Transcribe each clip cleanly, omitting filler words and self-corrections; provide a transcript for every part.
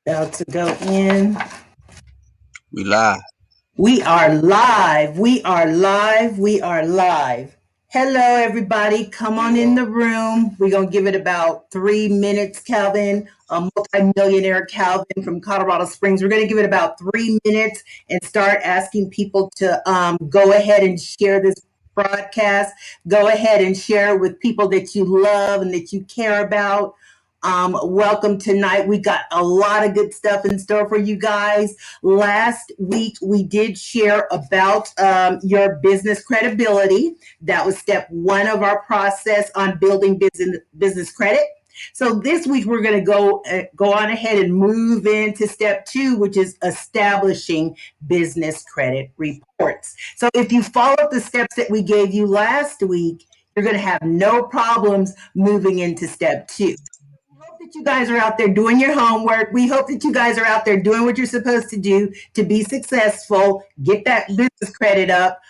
About to go in. We live. We are live. We are live. We are live. Hello, everybody. Come on in the room. We're going to give it about 3 minutes, Calvin, a multimillionaire Calvin from Colorado Springs. We're going to give it about 3 minutes and start asking people to go ahead and share this broadcast. Go ahead and share with people that you love and that you care about. Welcome tonight. We got a lot of good stuff in store for you guys. Last week, we did share about your business credibility. That was step one of our process on building business credit. So this week, we're going to go on ahead and move into step two, which is establishing business credit reports. So if you follow the steps that we gave you last week, you're going to have no problems moving into step two. Hope that you guys are out there doing your homework. We hope that you guys are out there doing what you're supposed to do to be successful, get that business credit up,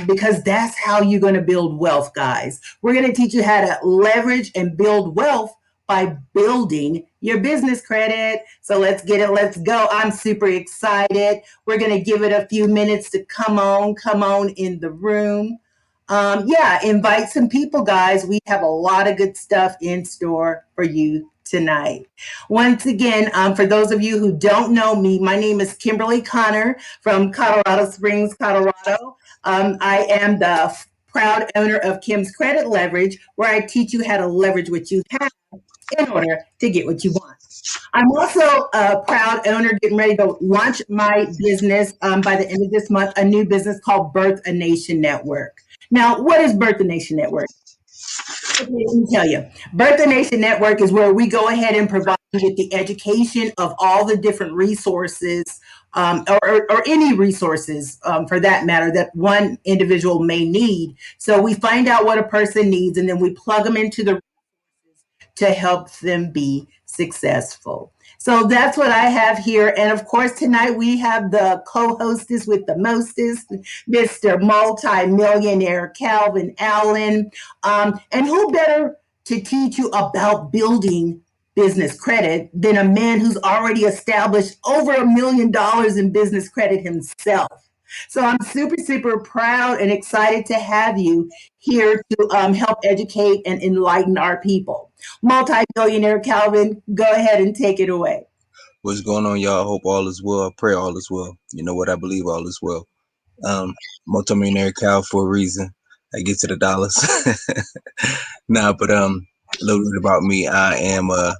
because that's how you're going to build wealth, guys. We're going to teach you how to leverage and build wealth by building your business credit. So let's get it. Let's go. I'm super excited. We're going to give it a few minutes to come on in the room. Yeah, invite some people, guys. We have a lot of good stuff in store for you tonight. Once again, for those of you who don't know me, my name is Kimberly Connor from Colorado Springs, Colorado. I am the proud owner of Kim's Credit Leverage, where I teach you how to leverage what you have in order to get what you want. I'm also a proud owner getting ready to launch my business by the end of this month, a new business called Birth a Nation Network. Now, what is Birth a Nation Network? Okay, let me tell you. Birth a Nation Network is where we go ahead and provide you with the education of all the different resources, or any resources for that matter, that one individual may need. So we find out what a person needs and then we plug them into the to help them be successful. So that's what I have here. And of course, tonight we have the co-hostess with the mostest, Mr. Multi-millionaire Calvin Allen. And who better to teach you about building business credit than a man who's already established over $1 million in business credit himself. So I'm super, super proud and excited to have you here to help educate and enlighten our people. Multi-billionaire Calvin, go ahead and take it away. What's going on, y'all? Hope all is well. I pray all is well. You know what? I believe all is well. Um, Multimillionaire Cal for a reason. I get to the dollars. Nah, but a little bit about me. I am a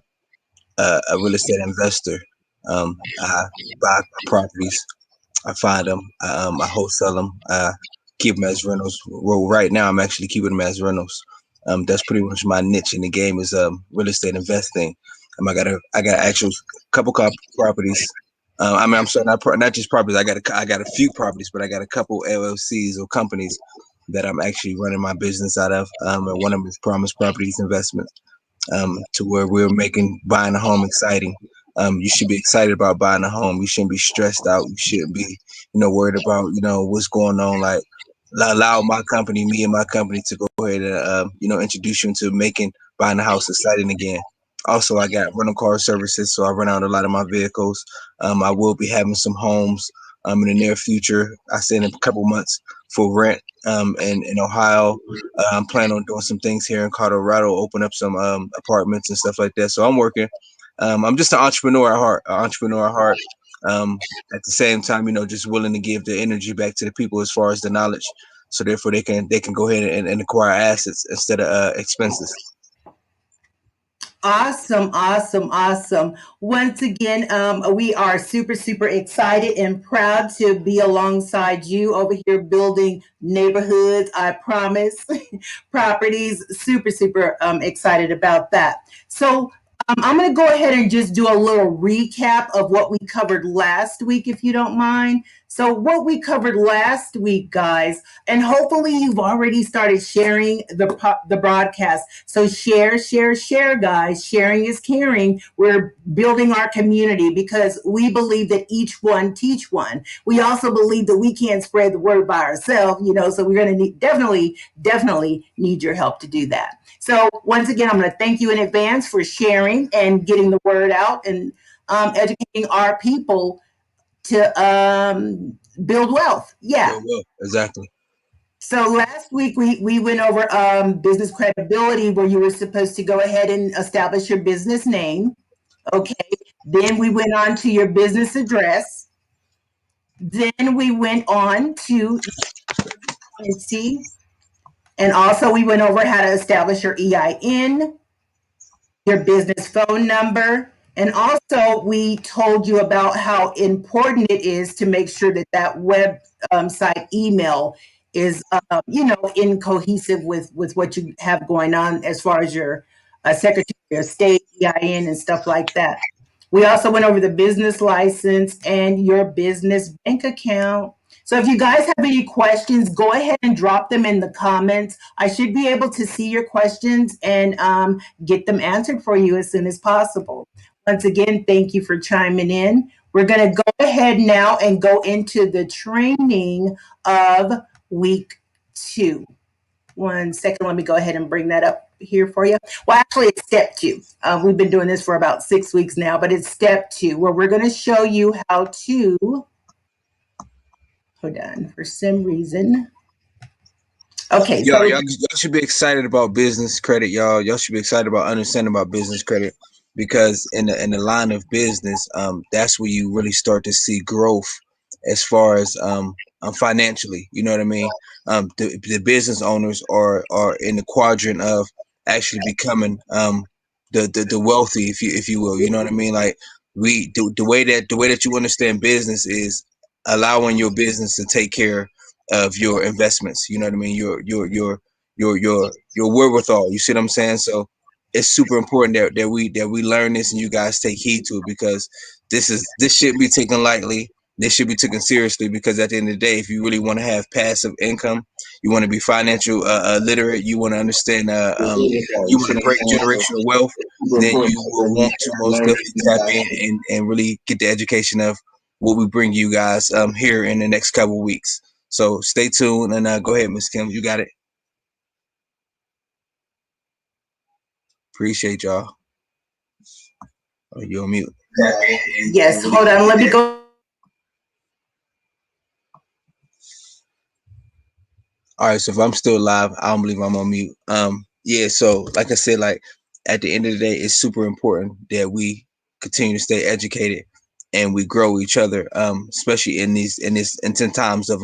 real estate investor. I buy properties. I find them. I wholesale them. I keep them as rentals. Well, right now I'm actually keeping them as rentals. That's pretty much my niche in the game is real estate investing. I got actual couple properties. I mean, I'm sorry, not just properties. I got a few properties, but I got a couple LLCs or companies that I'm actually running my business out of. And one of them is Promise Properties Investments, to where we're making buying a home exciting. You should be excited about buying a home. You shouldn't be stressed out. You shouldn't be, worried about, what's going on. Like, allow me and my company to go ahead and, introduce you into making buying a house exciting again. Also, I got rental car services, so I rent out a lot of my vehicles. I will be having some homes in the near future. I say in a couple months for rent in Ohio. I'm planning on doing some things here in Colorado, open up some apartments and stuff like that. So I'm working. I'm just an entrepreneur at heart. At the same time, just willing to give the energy back to the people as far as the knowledge. So therefore, they can go ahead and acquire assets instead of expenses. Awesome, awesome, awesome. Once again, we are super, super excited and proud to be alongside you over here building neighborhoods, I promise, properties. Super, super excited about that. So I'm going to go ahead and just do a little recap of what we covered last week, if you don't mind. So what we covered last week, guys, and hopefully you've already started sharing the broadcast. So share, share, share, guys. Sharing is caring. We're building our community because we believe that each one teach one. We also believe that we can't spread the word by ourselves, so we're going to definitely need your help to do that. So once again, I'm going to thank you in advance for sharing and getting the word out and educating our people to build wealth. Yeah. Well, well, exactly. So last week we went over business credibility, where you were supposed to go ahead and establish your business name. Okay. Then we went on to your business address. Then we went on to currency. And also we went over how to establish your EIN, your business phone number. And also, we told you about how important it is to make sure that that web site email is, in cohesive with what you have going on as far as your Secretary of State, EIN, and stuff like that. We also went over the business license and your business bank account. So if you guys have any questions, go ahead and drop them in the comments. I should be able to see your questions and get them answered for you as soon as possible. Once again, thank you for chiming in. We're going to go ahead now and go into the training of week 2. 1 second, let me go ahead and bring that up here for you. Well, actually, it's step 2. We've been doing this for about 6 weeks now, but it's step 2, where we're going to show you how to, hold on, for some reason. Okay, Y'all, so y'all should be excited about business credit, y'all. Y'all should be excited about understanding about business credit because in the line of business, that's where you really start to see growth as far as financially. You know what I mean? The business owners are in the quadrant of actually becoming the wealthy, if you will. You know what I mean? Like the way that you understand business is allowing your business to take care of your investments. You know what I mean? Your wherewithal. You see what I'm saying? So it's super important that we learn this and you guys take heed to it because this shouldn't be taken lightly. This should be taken seriously because at the end of the day, if you really want to have passive income, you want to be financial literate, you want to understand, you want to break generational wealth, then you will want to most definitely tap in and really get the education of what we bring you guys here in the next couple of weeks. So stay tuned and go ahead, Miss Kim. You got it. Appreciate y'all. Oh, you on mute. yes, hold on, let me go. All right, so if I'm still live, I don't believe I'm on mute. Yeah, so like I said, like at the end of the day, it's super important that we continue to stay educated and we grow each other, especially in 10 times of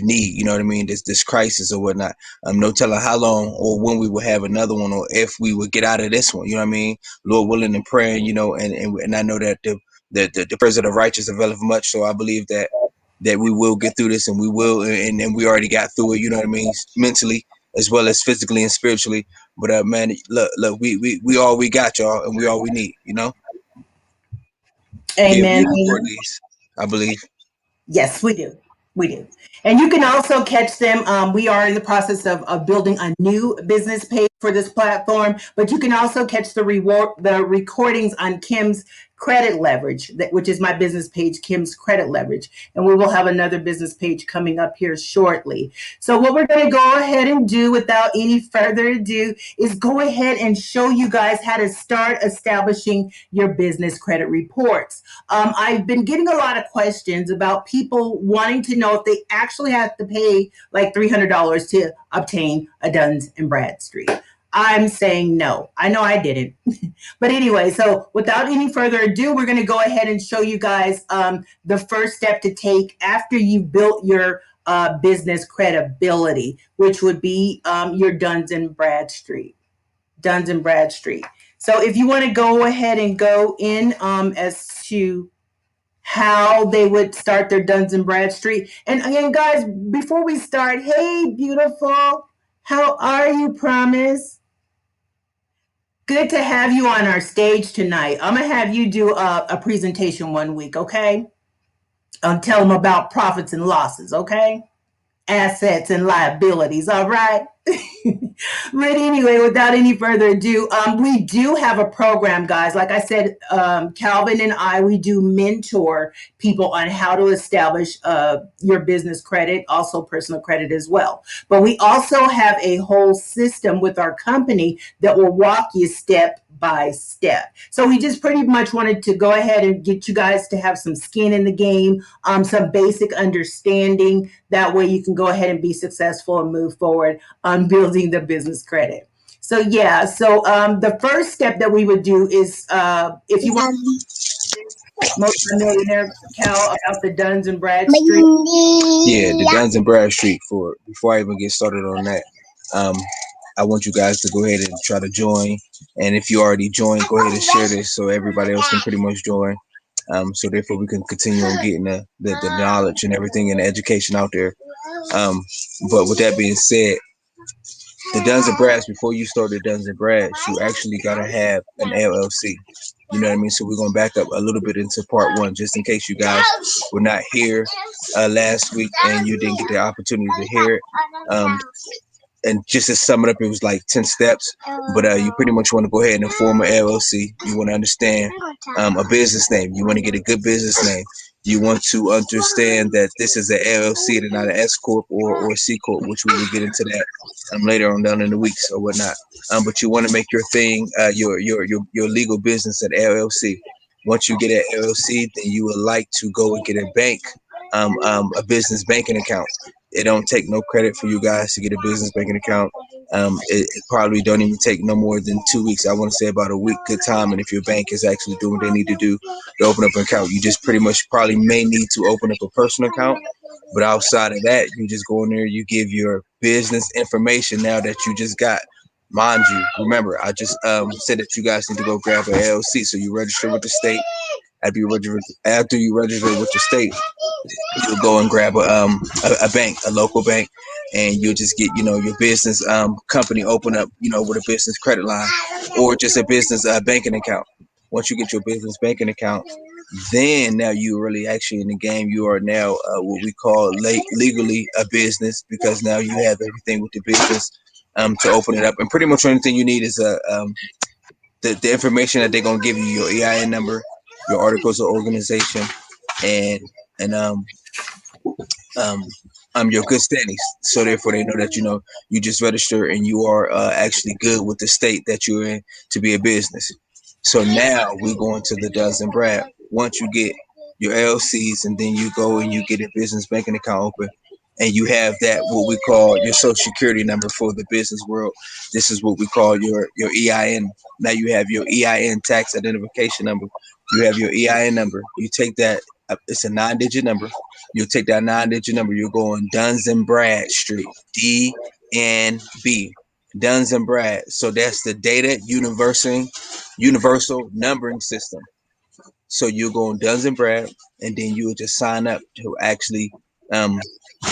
need. You know what I mean? This crisis or whatnot. No telling how long or when we will have another one, or if we will get out of this one. You know what I mean? Lord willing and praying. You know, and I know that the prayers of the righteous availeth much. So I believe that we will get through this and we will and we already got through it, you know what I mean, mentally as well as physically and spiritually. But man, look, we all we got, y'all, and we all we need, you know. Yeah, we Amen. in the Portuguese, I believe. Yes, we do. We do. And you can also catch them. We are in the process of building a new business page for this platform, but you can also catch the recordings on Kim's credit leverage, which is my business page, Kim's credit leverage. And we will have another business page coming up here shortly. So what we're going to go ahead and do without any further ado is go ahead and show you guys how to start establishing your business credit reports. I've been getting a lot of questions about people wanting to know if they actually have to pay like $300 to obtain a Duns and Bradstreet. I'm saying no. I know I didn't. But anyway, so without any further ado, we're going to go ahead and show you guys the first step to take after you've built your business credibility, which would be your Duns and Bradstreet. Duns and Bradstreet. So if you want to go ahead and go in as to how they would start their Duns and Bradstreet. And again, guys, before we start, hey, beautiful, how are you, Promise? Good to have you on our stage tonight. I'm going to have you do a presentation one week, okay? Tell them about profits and losses, okay? Assets and liabilities, all right? But anyway, without any further ado, we do have a program, guys. Like I said, Calvin and I, we do mentor people on how to establish your business credit, also personal credit as well. But we also have a whole system with our company that will walk you step by step. So we just pretty much wanted to go ahead and get you guys to have some skin in the game, some basic understanding. That way you can go ahead and be successful and move forward on building the business credit. So yeah, so the first step that we would do is if you want multimillionaire Cal about the Duns and Bradstreet. Yeah, the Duns and Bradstreet. For before I even get started on that, um, I want you guys to go ahead and try to join. And if you already joined, go ahead and share this so everybody else can pretty much join. So therefore we can continue on getting the knowledge and everything and the education out there. Um, but with that being said, the Duns and Brads, before you start the Duns and Brads, you actually gotta have an LLC. You know what I mean? So we're gonna back up a little bit into part one, just in case you guys were not here last week and you didn't get the opportunity to hear it. And just to sum it up, it was like 10 steps. But you pretty much want to go ahead and form an LLC. You want to understand a business name. You want to get a good business name. You want to understand that this is an LLC and not an S corp or a C corp, which we will get into that later on down in the weeks or whatnot. But you want to make your thing your legal business an LLC. Once you get an LLC, then you would like to go and get a bank, a business banking account. It don't take no credit for you guys to get a business banking account. It probably don't even take no more than 2 weeks. I want to say about a week good time. And if your bank is actually doing what they need to do to open up an account, you just pretty much probably may need to open up a personal account. But outside of that, you just go in there, you give your business information now that you just got. Mind you, remember, I just said that you guys need to go grab an LLC. So you register with the state. After you register with the state, you'll go and grab a bank, a local bank, and you'll just get your business company open up with a business credit line or just a business banking account. Once you get your business banking account, then now you really actually in the game. You are now what we call legally a business because now you have everything with the business to open it up, and pretty much anything you need is the information that they're gonna give you, your EIN number, your articles of organization, and and um, your good standings. So therefore, they know that you just register and you are actually good with the state that you're in to be a business. So now we go into the Duns and Brad. Once you get your LLCs and then you go and you get a business banking account open, and you have that what we call your social security number for the business world. This is what we call your EIN. Now you have your EIN tax identification number. You have your EIN number. You take that. It's a 9-digit number. You'll take that 9-digit number. You'll go on Duns and Bradstreet. DNB. Duns and Brad. So that's the data universal numbering system. So you go on Duns and Brad, and then you will just sign up to actually um,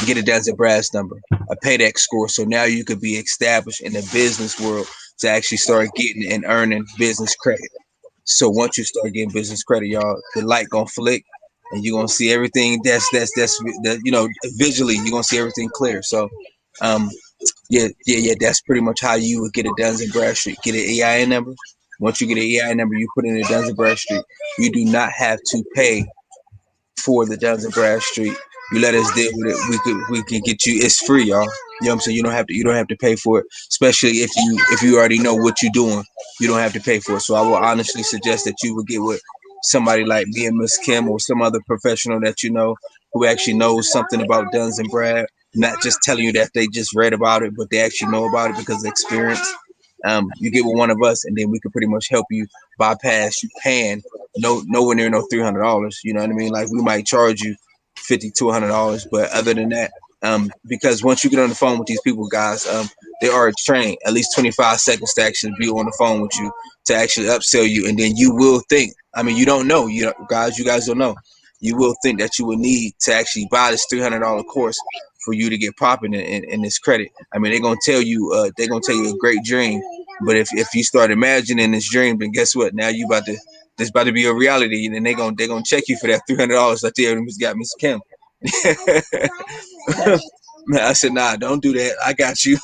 get a Duns and Brad's number, a paydex score. So now you could be established in the business world to actually start getting and earning business credit. So once you start getting business credit, y'all, the light gonna flick, and you're gonna see everything. Visually you're gonna see everything clear. So um, yeah. That's pretty much how you would get a Duns and Bradstreet. Get an EIN number. Once you get an EIN number, you put in a Duns and Bradstreet. You do not have to pay for the Duns and Bradstreet. You let us deal with it. We can get you. It's free, y'all. You know what I'm saying? You don't have to pay for it, especially if you already know what you're doing. You don't have to pay for it. So I will honestly suggest that you would get with somebody like me and Miss Kim or some other professional that you know who actually knows something about Duns and Brad. Not just telling you that they just read about it, but they actually know about it because of experience. You get with one of us, and then we can pretty much help you bypass you paying nowhere near no $300. You know what I mean? Like we might charge you $50 to $100, but other than that, because once you get on the phone with these people, guys, they are trained at least 25 seconds to actually be on the phone with you to actually upsell you, and then you will think. I mean, you don't know, you guys don't know. You will think that you will need to actually buy this $300 course for you to get popping in this credit. I mean, they're gonna tell you a great dream, but if you start imagining this dream, then guess what? Now you about to this about to be a reality, and then they're gonna check you for that $300 like they already got Miss Kim. I said, nah, don't do that. I got you.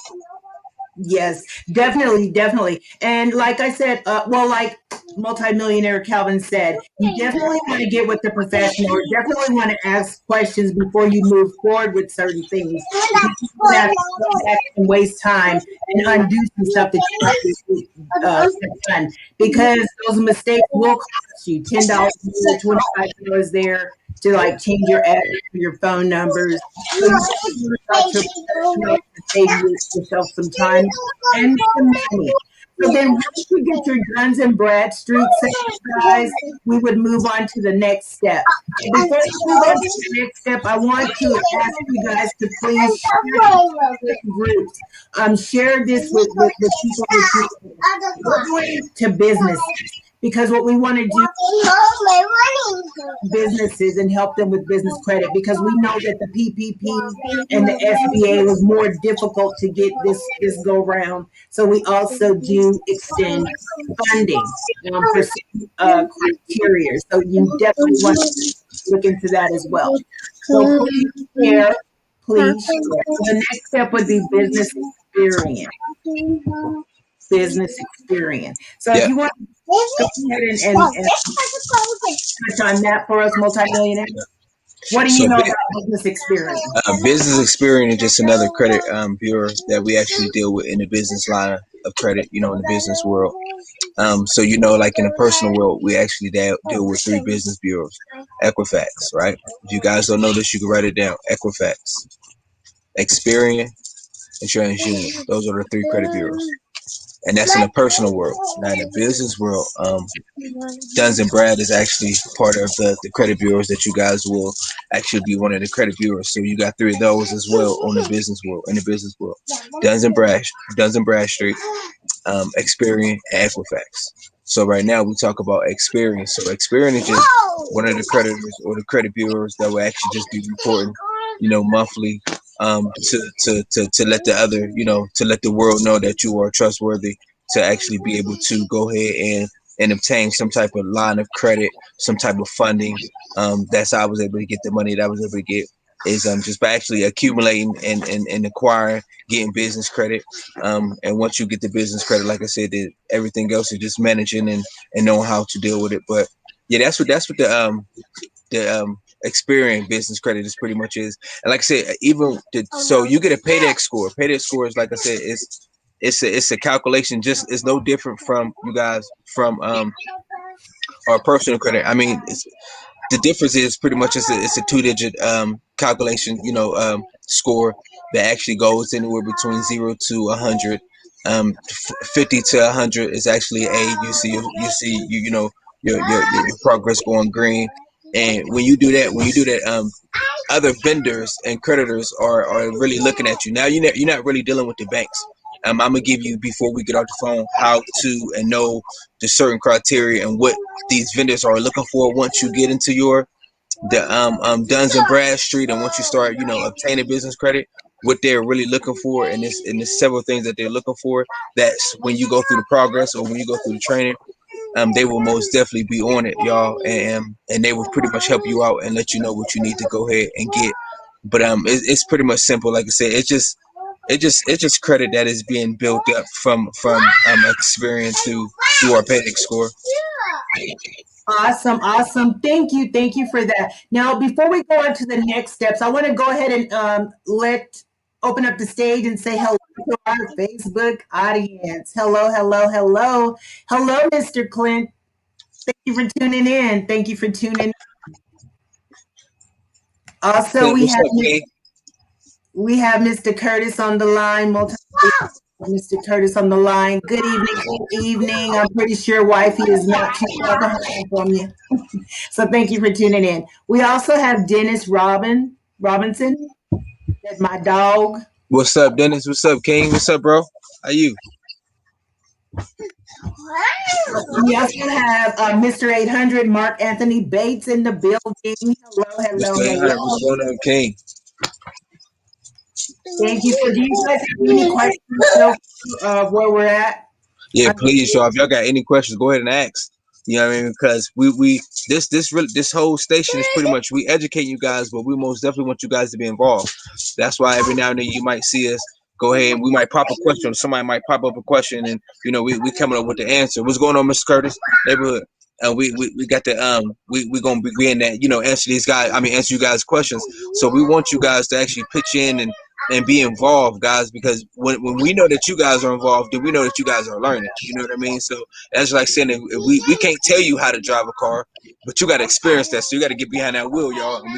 Yes, definitely, definitely. And like I said, well, like multimillionaire Calvin said, you definitely want to get with the professional, or definitely want to ask questions before you move forward with certain things, because you don't have to go back and waste time and undo some stuff that you already have done, because those mistakes will cost you $10 here, $25 there to like change your address or your phone numbers. So you definitely reach out to a professional to save yourself some time and some money. So then once you get your Duns and Bradstreet set up, guys, we would move on to the next step. But before we move on to the next step, I want to ask you guys to please share this in groups. Share this with people that you going to businesses, because what we want to do businesses and help them with business credit, because we know that the PPP and the SBA was more difficult to get this go round. So we also do extend funding for certain criteria. So you definitely want to look into that as well. So please share, please share. So the next step would be business experience. Business experience. So if Yeah. you want to go ahead and touch on that for us, multimillionaire. What do you So know about business experience? business experience is just another credit bureau that we actually deal with in the business line of credit. In the business world. So like in the personal world, we actually deal with three business bureaus. Equifax, right? If you guys don't know this, you can write it down. Equifax, Experian, and TransUnion. Those are the three credit bureaus, and that's in the personal world. Now in the business world, Duns and Brad is actually part of the credit bureaus that you guys will actually be one of the credit bureaus. So you got three of those as well on the business world. In the business world, Duns and Bradstreet, Experian, and Equifax. So right now we talk about Experian. So Experian is just one of the creditors or the credit bureaus that will actually just be reporting, monthly, to let the other, to let the world know that you are trustworthy, to actually be able to go ahead and obtain some type of line of credit, some type of funding. That's how I was able to get the money that I was able to get, is just by actually accumulating and acquiring, getting business credit. And once you get the business credit, like I said, everything else is just managing and knowing how to deal with it. But yeah, that's what the Experian business credit is pretty much is. And like I said, so you get a paydex score. Paydex score is, like I said, it's a calculation. Just it's no different from you guys from our personal credit. I mean, the difference is pretty much it's a two-digit calculation, score that actually goes anywhere between 0 to 100. 50 to 100 is actually A. You see your progress going green, and when you do that, other vendors and creditors are really looking at you. Now you're not really dealing with the banks. I'm gonna give you, before we get off the phone, how to and know the certain criteria and what these vendors are looking for once you get into the Duns and Bradstreet, and once you start obtaining business credit, what they're really looking for, and there's several things that they're looking for. That's when you go through the progress or when you go through the training, they will most definitely be on it, y'all, and they will pretty much help you out and let you know what you need to go ahead and get. But it's pretty much simple. Like I said, it's just credit that is being built up from experience through our paydex score. Awesome, awesome. Thank you for that. Now, before we go on to the next steps, I want to go ahead and let open up the stage and say hello to our Facebook audience. Hello, hello, hello, hello, Mr. Clint. Thank you for tuning in. Thank you for tuning in. Also, Hey, what's up, King? we have Mr. Curtis on the line. Mr. Curtis on the line. Good evening. Good evening. I'm pretty sure wifey is not too far behind from you. So thank you for tuning in. We also have Dennis Robinson. That's my dog. What's up, Dennis? What's up, King? What's up, bro? How you? We also have Mr. 800, Mark Anthony Bates in the building. Hello, hello, Mr. 800, what's hello. going on, King? Thank you. So do you guys have any questions so of where we're at? Yeah, I please, y'all. If y'all got any questions, go ahead and ask. You know what I mean? Because this whole station is pretty much, we educate you guys, but we most definitely want you guys to be involved. That's why every now and then you might see us go ahead and we might pop a question. Somebody might pop up a question, and we coming up with the answer. What's going on, Mr. Curtis? Neighborhood. We got the we gonna begin that answer these guys. I mean answer you guys questions. So we want you guys to actually pitch in and be involved, guys, because when we know that you guys are involved, then we know that you guys are learning. You know what I mean? So that's like saying that we can't tell you how to drive a car, but you got to experience that. So you got to get behind that wheel, y'all, and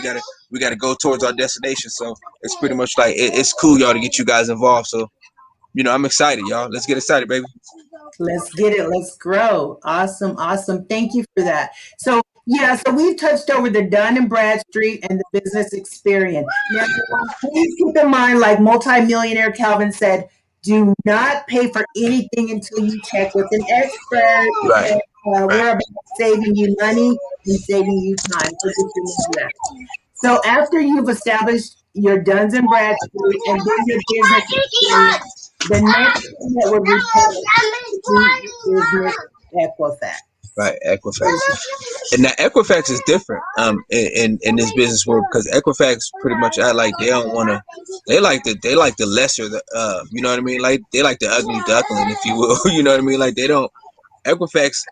we gotta go towards our destination. So it's pretty much like it's cool, y'all, to get you guys involved. So I'm excited, y'all. Let's get excited, baby. Let's get it. Let's grow. Awesome. Awesome. Thank you for that. So, yeah, so we've touched over the Dun and Bradstreet and the business experience. Now, please keep in mind, like multimillionaire Calvin said, do not pay for anything until you check with an expert Right, because right, we're about saving you money and saving you time. So just remember that. So after you've established your Duns and Bradstreet and then your business experience, the next thing that would report to business Equifax. right. Equifax. And now Equifax is different in this business world because Equifax pretty much act like they don't want to. They like the lesser the you know what I mean, like they like the ugly duckling, if you will. You know what I mean, like they don't. Equifax,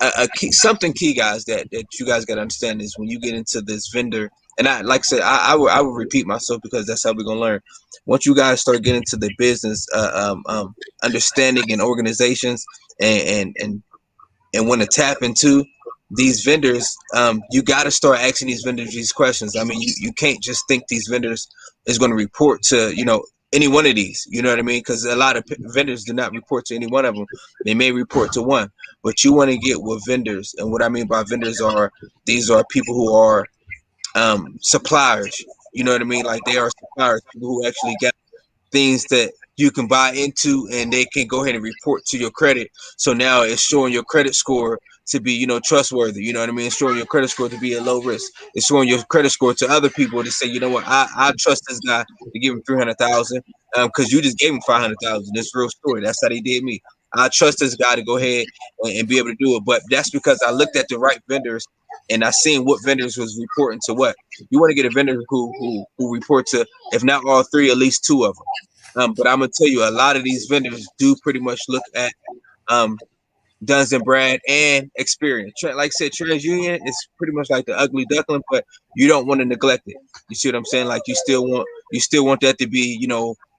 a key, something key, guys, that you guys got to understand is when you get into this vendor, and I like I said, I will repeat myself because that's how we're gonna learn. Once you guys start getting into the business understanding and organizations and want to tap into these vendors, you got to start asking these vendors these questions. I mean, you can't just think these vendors is going to report to any one of these. You know what I mean? Because a lot of vendors do not report to any one of them. They may report to one, but you want to get with vendors. And what I mean by vendors are these are people who are suppliers. You know what I mean? Like they are suppliers, people who actually got things that you can buy into and they can go ahead and report to your credit. So now it's showing your credit score to be, trustworthy. You know what I mean? It's showing your credit score to be a low risk. It's showing your credit score to other people to say, you know what, I trust this guy to give him 300,000 because you just gave him 500,000. It's a real story. That's how they did me. I trust this guy to go ahead and be able to do it. But that's because I looked at the right vendors and I seen what vendors was reporting to what. You want to get a vendor who report to, if not all three, at least two of them. But I'm gonna tell you, a lot of these vendors do pretty much look at um, Duns and Brad and Experience. Like I said, TransUnion is pretty much like the ugly duckling, but you don't want to neglect it. You see what I'm saying? Like you still want that to be,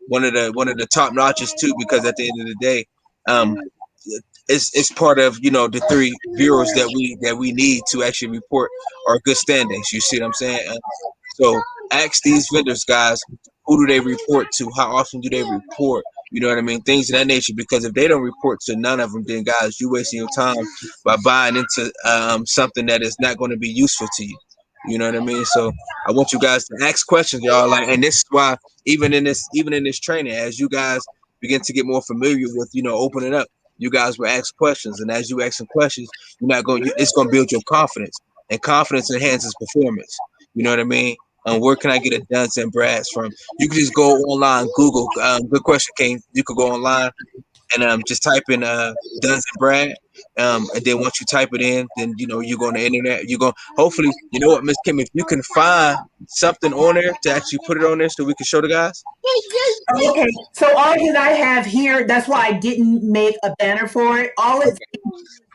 one of the top notches too, because at the end of the day, um, it's part of the three bureaus that we need to actually report our good standings. You see what I'm saying? So ask these vendors, guys, who do they report to? How often do they report? You know what I mean? Things of that nature. Because if they don't report to none of them, then guys, you wasting your time by buying into something that is not going to be useful to you. You know what I mean? So I want you guys to ask questions, y'all. Like, and this is why even in this training, as you guys begin to get more familiar with opening up, you guys will ask questions, and as you ask some questions, it's going to build your confidence, and confidence enhances performance. You know what I mean? Where can I get a Duns and Brads from? You can just go online, Google. Good question, King. You could go online and just type in Duns and Brad. And then once you type it in, then you go on the internet. You go. Hopefully, you know what, Miss Kim, if you can find something on there to actually put it on there so we can show the guys. Okay, so all that I have here, that's why I didn't make a banner for it. All it's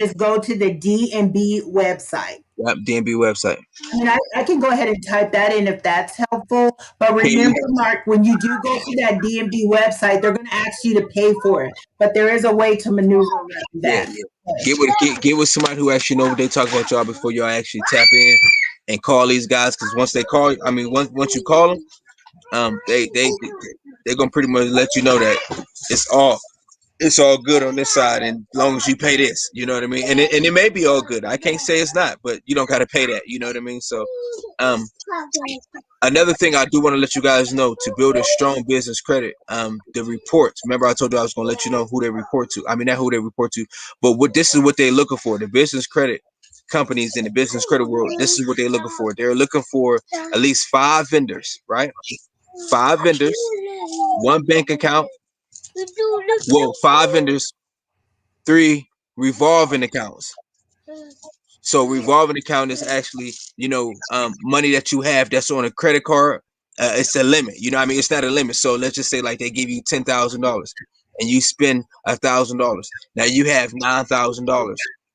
is go to the DMB website. Yep, DNB website. I mean, I can go ahead and type that in if that's helpful. But Okay. remember, Mark, when you do go to that DMB website, they're going to ask you to pay for it. But there is a way to maneuver around Yeah, that. yeah. Get with somebody who actually know what they talk about y'all before y'all actually tap in and call these guys. Because once they call, I mean, once you call them, they're gonna pretty much let you know that it's all it's all good on this side, and as long as you pay this, you know what I mean. And it may be all good. I can't say it's not, but you don't got to pay that. You know what I mean. So, um, another thing I do want to let you guys know to build a strong business credit, the reports. Remember, I told you I was gonna let you know who they report to. I mean, not who they report to, but what this is what they're looking for. The business credit companies in the business credit world. This is what they're looking for. They're looking for at least 5 vendors, right? 5 vendors, one bank account. Well, 5 vendors, 3 revolving accounts. So revolving account is actually, money that you have that's on a credit card. it's a limit. You know what I mean? It's not a limit. So let's just say like they give you $10,000 and you spend $1,000. Now you have $9,000.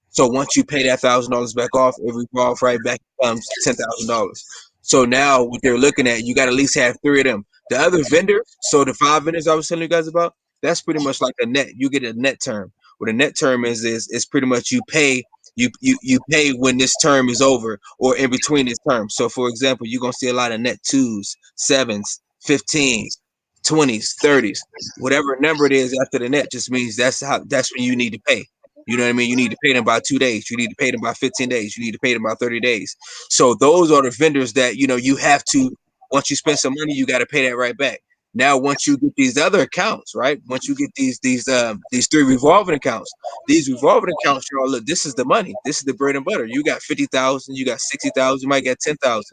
So once you pay that $1,000 back off, it revolves right back becomes $10,000. So now what they're looking at, you got to at least have three of them. The other vendors, so the five vendors I was telling you guys about, that's pretty much like a net. You get a net term. What a net term is pretty much you pay when this term is over or in between this term. So for example, you're gonna see a lot of net twos, sevens, 15s, 20s, 30s, whatever number it is after the net just means that's when you need to pay. You know what I mean? You need to pay them by 2 days. You need to pay them by 15 days. You need to pay them by 30 days. So those are the vendors that you have to once you spend some money, you got to pay that right back. Now, once you get these other accounts, right? Once you get these three revolving accounts, these revolving accounts, y'all look. This is the money. This is the bread and butter. You got 50,000. You got 60,000. You might get 10,000.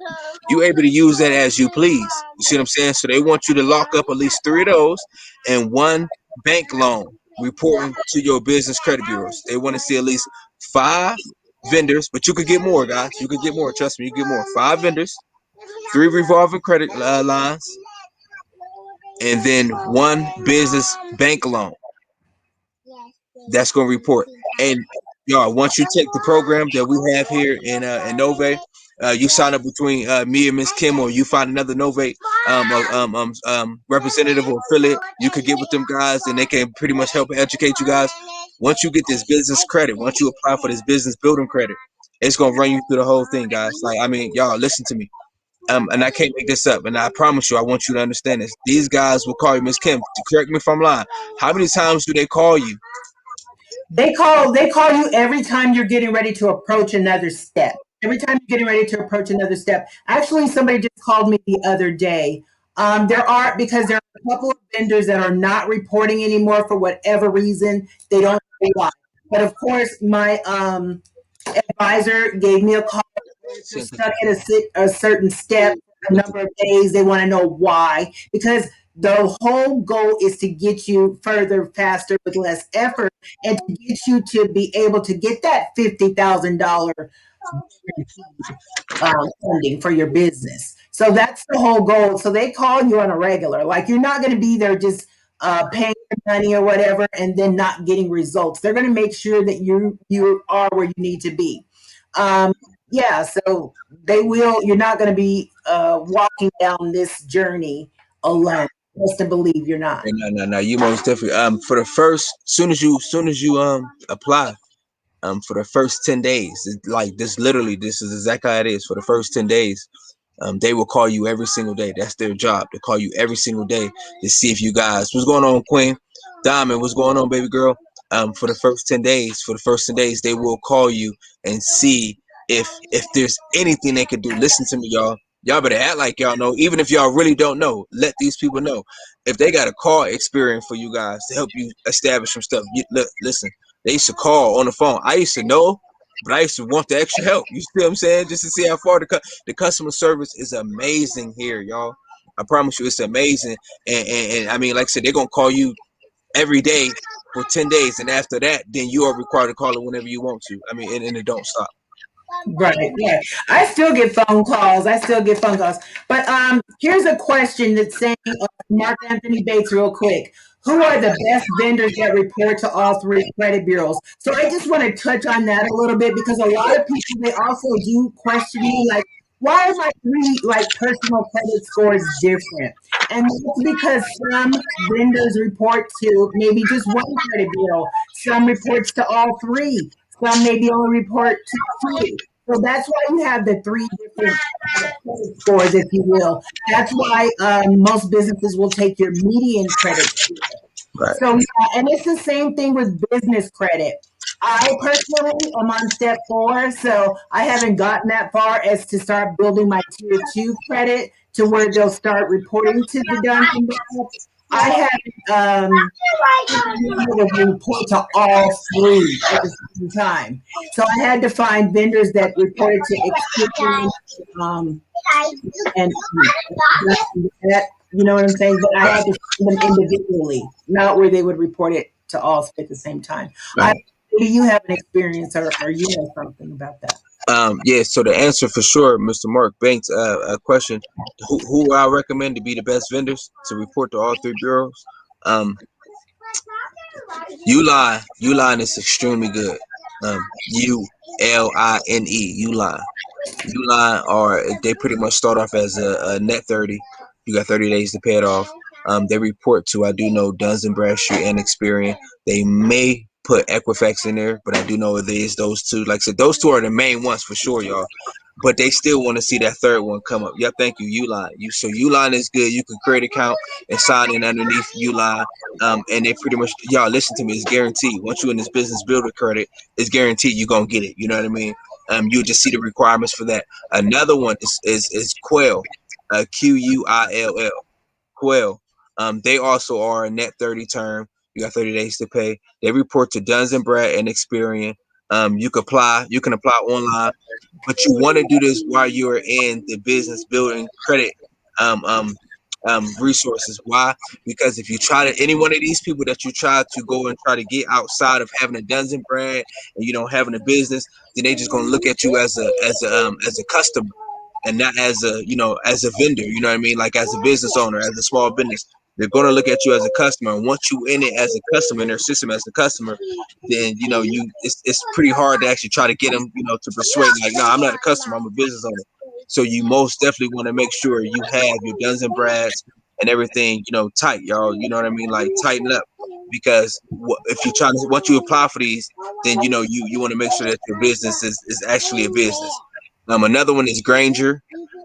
You able to use that as you please. You see what I'm saying? So they want you to lock up at least three of those and one bank loan reporting to your business credit bureaus. They want to see at least five vendors, but you could get more, guys. You could get more. Trust me, you get more. Five vendors, three revolving credit lines, and then one business bank loan that's going to report. And y'all, once you take the program that we have here in Nove, you sign up between me and Miss Kim, or you find another Nove representative or affiliate. You could get with them guys, and they can pretty much help educate you guys. Once you get this business credit, once you apply for this business building credit, it's gonna run you through the whole thing, guys. Like, I mean, y'all, listen to me. And I can't make this up. And I promise you, I want you to understand this. These guys will call you Miss Kim. Correct me if I'm lying. How many times do they call you? They call you every time you're getting ready to approach another step. Every time you're getting ready to approach another step. Actually, somebody just called me the other day. Because there are a couple of vendors that are not reporting anymore for whatever reason. They don't know why. But of course, my advisor gave me a call. You're stuck at a certain step a number of days. They want to know why. Because the whole goal is to get you further, faster, with less effort, and to get you to be able to get that $50,000 funding for your business. So that's the whole goal. So they call you on a regular. Like, you're not going to be there just paying your money or whatever and then not getting results. They're going to make sure that you are where you need to be. Um, yeah, so they will. You're not going to be walking down this journey alone. Just to believe you're not. No. You most definitely. For the first, soon as you apply, for the first 10 days, like this, literally, this is exactly how it is. For the first 10 days, they will call you every single day. That's their job. They call you every single day to see if you guys, what's going on, Queen Diamond, what's going on, baby girl. For the first 10 days, they will call you and see if there's anything they could do. Listen to me, y'all. Y'all better act like y'all know. Even if y'all really don't know, let these people know. If they got a call experience for you guys to help you establish some stuff, listen. They used to call on the phone. I used to know, but I used to want the extra help. You see what I'm saying? Just to see how far the customer service is amazing here, y'all. I promise you, it's amazing. And I mean, like I said, they're gonna call you every day for 10 days, and after that, then you are required to call it whenever you want to. I mean, and it don't stop. Right, right. I still get phone calls. I still get phone calls. But here's a question that's saying, Mark Anthony Bates, real quick. Who are the best vendors that report to all three credit bureaus? So I just want to touch on that a little bit, because a lot of people, they also do question me, like, why are my three, like, personal credit scores different? And that's because some vendors report to maybe just one credit bureau. Some reports to all three. Some maybe only report to two. So that's why you have the three different credit scores, if you will. That's why most businesses will take your median credit score. Right. So, yeah, and it's the same thing with business credit. I personally am on step 4, so I haven't gotten that far as to start building my tier 2 credit to where they'll start reporting to the Dunkin' Donuts. I haven't been able to report to all three at the same time. So I had to find vendors that reported to Experian, um, and that, you know what I'm saying? But I had to find them individually, not where they would report it to all at the same time. Right. Maybe you have an experience, or you know something about that. Yeah. So the answer for sure, Mr. Mark Banks, a question: who I recommend to be the best vendors to report to all three bureaus? Um, Uline is extremely good. Uline. Uline are they pretty much start off as a net 30. You got 30 days to pay it off. They report to I do know Duns and Bradstreet and Experian. They may put Equifax in there, but I do know it is those two. Like I said, those two are the main ones for sure, y'all. But they still want to see that third one come up. Yeah, thank you, Uline. Uline is good. You can create an account and sign in underneath Uline. And they pretty much y'all listen to me. It's guaranteed. Once you're in this business builder credit, it's guaranteed you're gonna get it. You know what I mean? You just see the requirements for that. Another one is Quail, Quill. Quail. They also are a net 30 term. You got 30 days to pay. They report to Duns and Brad and Experian. You can apply. You can apply online, but you want to do this while you're in the business building credit um, um, resources. Why? Because if you try to any one of these people that you try to go and try to get outside of having a Duns and Brad and you don't having a business, then they just gonna look at you as a customer and not as a as a vendor. You know what I mean? Like as a business owner, as a small business. They're gonna look at you as a customer, and once you in it as a customer in their system as a customer, then it's pretty hard to actually try to get them to persuade like, no, I'm not a customer, I'm a business owner. So you most definitely want to make sure you have your Duns and Brads and everything tight, y'all. You know what I mean? Like tighten up because if you try to once you apply for these, then you want to make sure that your business is actually a business. Another one is Granger,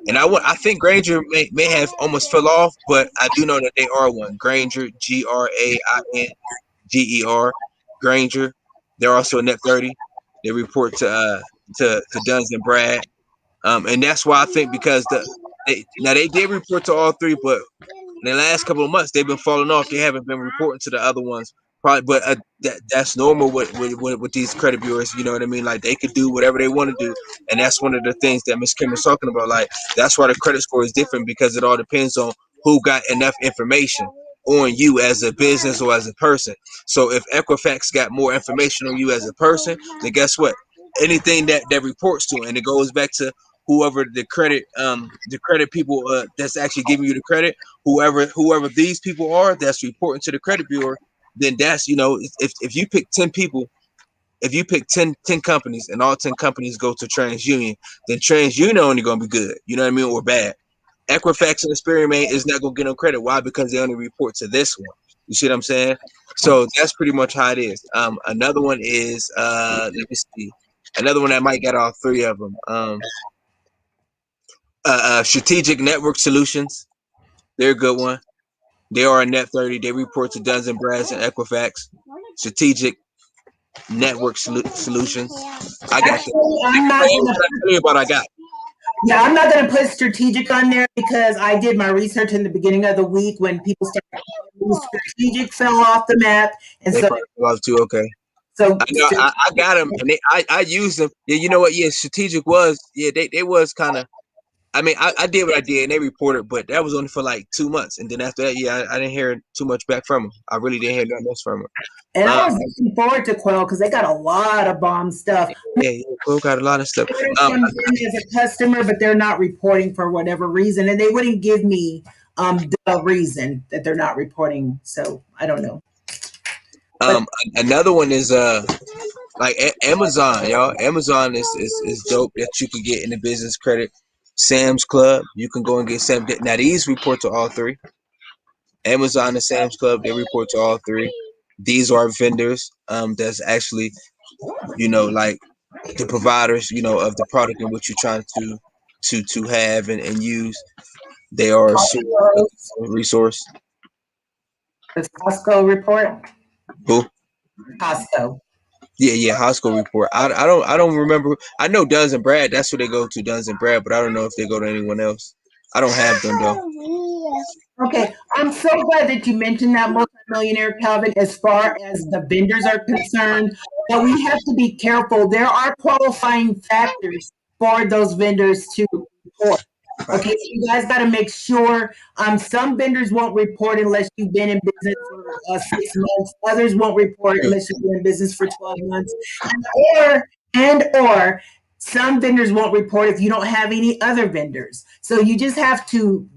and I think Granger may have almost fell off, but I do know that they are one. Granger, Granger, Granger. They're also a net 30. They report to Duns and Brad, and that's why I think because they did report to all three, but in the last couple of months they've been falling off. They haven't been reporting to the other ones. Probably, but that's normal with these credit bureaus. You know what I mean? Like they could do whatever they want to do, and that's one of the things that Miss Kim was talking about. Like that's why the credit score is different because it all depends on who got enough information on you as a business or as a person. So if Equifax got more information on you as a person, then guess what? Anything that reports to, and it goes back to whoever the credit people that's actually giving you the credit, whoever these people are that's reporting to the credit bureau, then that's if you pick 10 people, if you pick 10 companies and all 10 companies go to TransUnion, then TransUnion only gonna be good, you know what I mean, or bad. Equifax and Experiment is not gonna get no credit. Why? Because they only report to this one. You see what I'm saying? So that's pretty much how it is. Another one is let me see. Another one that might get all three of them. Strategic Network Solutions. They're a good one. They are a net 30. They report to Duns and Brads and Equifax. Strategic Network Solutions. I got the Actually, I'm not what gonna. I tell you about I got. Yeah, I'm not gonna put strategic on there because I did my research in the beginning of the week when people started. Strategic fell off the map, and They so probably love too. Okay. so I know I got them and I used them. Yeah, you know what? Yeah, strategic was they was kind of. I mean, I did what I did and they reported, but that was only for like 2 months, and then after that, yeah, I didn't hear too much back from them. I really didn't hear nothing else from them. and I Um, was looking forward to Quell because they got a lot of bomb stuff. yeah, Quill got a lot of stuff. Um, Comes in as a customer, but they're not reporting for whatever reason, and they wouldn't give me the reason that they're not reporting. So I don't know. But um, Another one is like Amazon, y'all. Amazon is dope that you can get in the business credit. Sam's Club, you can go and get Sam. Now these report to all three. Amazon and Sam's Club, they report to all three. These are vendors that's actually like the providers of the product in which you're trying to have and use. They are a resource. does Costco report? Who? Costco. Yeah, high school report. I don't remember. I know Duns and Brad. That's who they go to, Duns and Brad. But I don't know if they go to anyone else. I don't have them though. Okay, I'm so glad that you mentioned that multimillionaire Calvin as far as the vendors are concerned. But we have to be careful. There are qualifying factors for those vendors to report. Okay, so you guys got to make sure. Some vendors won't report unless you've been in business for 6 months. Others won't report unless you've been in business for 12 months. And or Some vendors won't report if you don't have any other vendors. So you just have to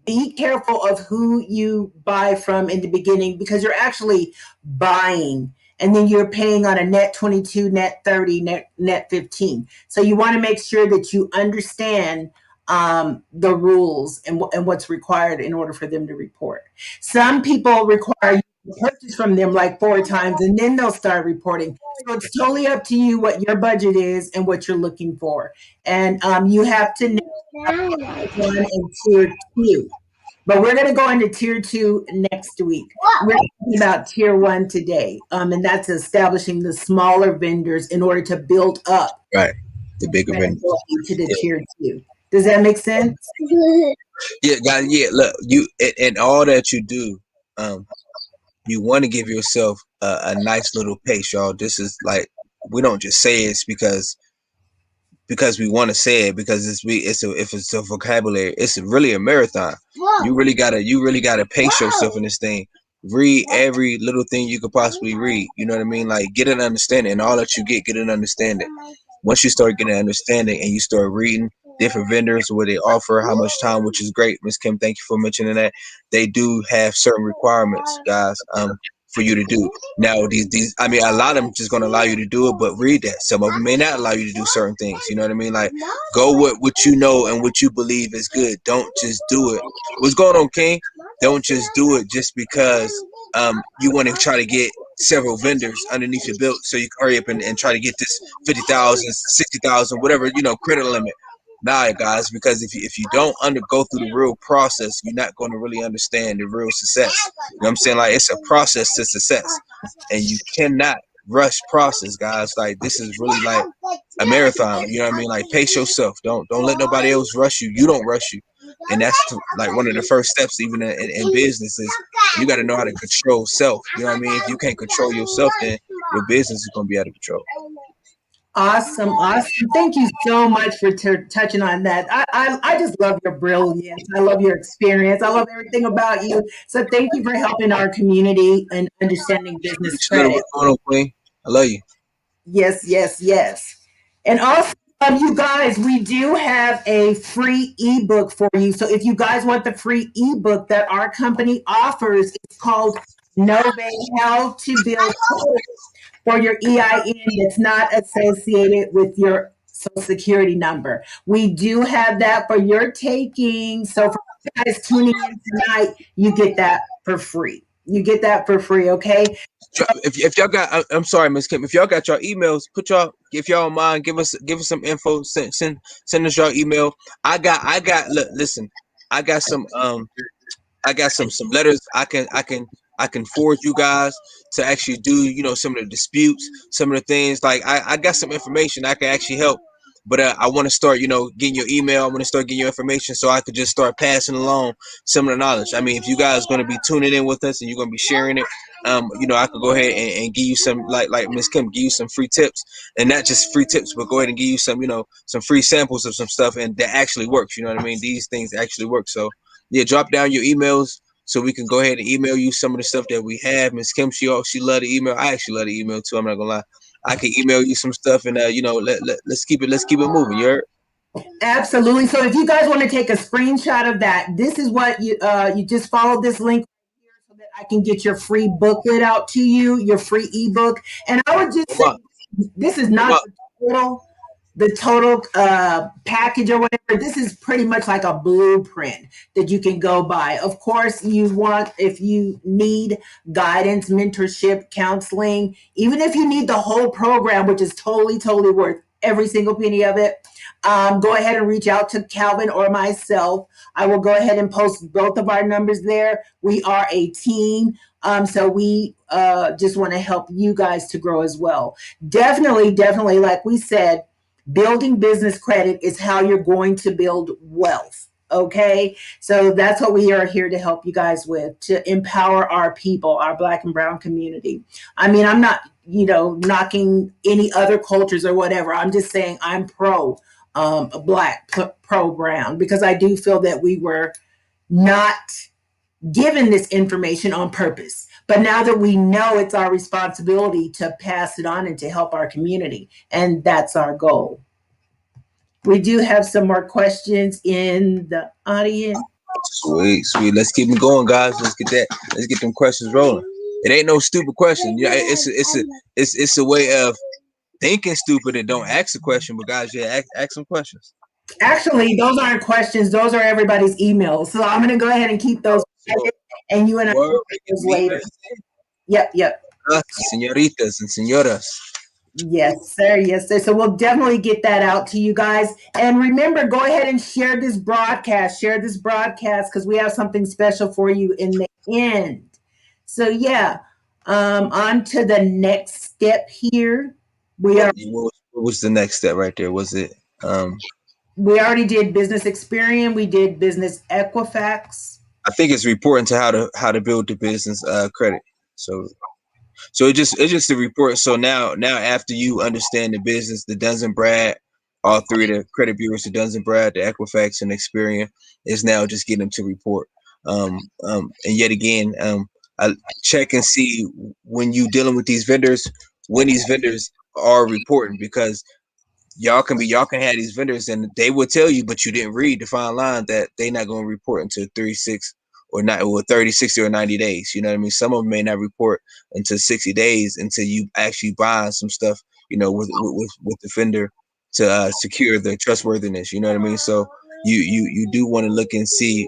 be careful of who you buy from in the beginning, because you're actually buying and then you're paying on a net 22, net 30, net 15. So you want to make sure that you understand the rules and what's required in order for them to report. Some people require you to purchase from them like 4 times and then they'll start reporting. So it's totally up to you what your budget is and what you're looking for. And you have to know one and tier two. But we're going to go into tier two next week. We're talking about tier one today, and that's establishing the smaller vendors in order to build up Right. The bigger vendors. credibility to the Yeah. tier two. Does that make sense? Yeah, guys. Yeah, look, you and all that you do, um, you want to give yourself a nice little pace, y'all. This is like we don't just say it's because we want to say it because if it's a vocabulary, it's really a marathon. You really gotta pace yourself in this thing. Read every little thing you could possibly read. You know what I mean? Like get an understanding, and all that you get an understanding. Once you start getting an understanding and you start reading different vendors, what they offer, how much time, which is great. Miss Kim, thank you for mentioning that. They do have certain requirements, guys. For you to do. Now these I mean a lot of them just gonna allow you to do it, but read that. Some of them may not allow you to do certain things. You know what I mean? Like go with what you know and what you believe is good. Don't just do it. What's going on, King? Don't just do it just because you want to try to get several vendors underneath your belt so you can hurry up and try to get this 50,000, 60,000, whatever, credit limit. Nah, guys, because if you don't undergo through the real process, you're not going to really understand the real success. You know what I'm saying? Like it's a process to success, and you cannot rush process, guys. Like this is really like a marathon. You know what I mean? Like pace yourself. Don't let nobody else rush you. You don't rush you, and that's like one of the first steps, even in business, is you got to know how to control self. You know what I mean? If you can't control yourself, then your business is going to be out of control. Awesome, awesome. Thank you so much for touching on that. I just love your brilliance. I love your experience. I love everything about you. So thank you for helping our community and understanding business Each little credit. what's going on, Queen? I love you. Yes, yes, yes. And also, you guys, we do have a free ebook for you. So if you guys want the free ebook that our company offers, it's called Know How to Build for your EIN that's not associated with your social security number. We do have that for your taking. So for you guys tuning in tonight, you get that for free. You get that for free, okay? If y'all got, I'm sorry, Miss Kim. If y'all got your emails, put y'all. If y'all don't mind, give us some info. Send us your email. I got. Look, listen. I got some. I got some letters I can forward you guys to actually do some of the disputes, some of the things like I got some information I can actually help. But I want to start getting your email. I want to start getting your information so I could just start passing along some of the knowledge. I mean, if you guys going to be tuning in with us and you're going to be sharing it, I could go ahead and give you some like Miss Kim, give you some free tips, and not just free tips, but go ahead and give you some free samples of some stuff and that actually works. You know what I mean? These things actually work. So yeah, drop down your emails so we can go ahead and email you some of the stuff that we have. Miss Kim, she love the email. I actually love the email too. I'm not gonna lie. I can email you some stuff and let's keep it moving. You heard? Absolutely. So if you guys want to take a screenshot of that, this is what you just follow this link here so that I can get your free booklet out to you, your free ebook. And I would just Come say on, this is come not on. the total package or whatever. This is pretty much like a blueprint that you can go by. Of course, if you need guidance, mentorship, counseling, even if you need the whole program, which is totally, totally worth every single penny of it, go ahead and reach out to Calvin or myself. I will go ahead and post both of our numbers there. We are a team. So we just want to help you guys to grow as well. Definitely, definitely, like we said, building business credit is how you're going to build wealth. Okay. So that's what we are here to help you guys with, to empower our people, our Black and Brown community. I mean, I'm not, knocking any other cultures or whatever. I'm just saying I'm pro Black, pro Brown, because I do feel that we were not given this information on purpose. But now that we know, it's our responsibility to pass it on and to help our community. And that's our goal. We do have some more questions in the audience. Sweet, sweet. Let's keep them going, guys. Let's get that. Let's get them questions rolling. It ain't no stupid question. Yeah, it's a way of thinking stupid and don't ask a question. But guys, yeah, ask some questions. Actually, those aren't questions. Those are everybody's emails. So I'm going to go ahead and keep those So, private, and you and I word, can we take can those be later. Yep, yep. senoritas and senoras. Yes, sir. Yes, sir. So we'll definitely get that out to you guys. And remember, go ahead and share this broadcast. Share this broadcast because we have something special for you in the end. So yeah, on to the next step here. We are What was the next step right there? Was it? Um, we already did business Experian. We did business Equifax. I think it's reporting to how to build the business credit. So So it's just a report. So now after you understand the business, the Duns and Brad, all three of the credit bureaus, the Duns and Brad, the Equifax, and Experian, is now just getting them to report. And yet again, I check and see when you dealing with these vendors, when these vendors are reporting, because y'all can have these vendors and they will tell you, but you didn't read the fine line that they not going to report until 36 or not, or 30, 60 or 90 days. You know what I mean? Some of them may not report until 60 days until you actually buy some stuff, with the vendor to secure the trustworthiness. You know what I mean? So you do want to look and see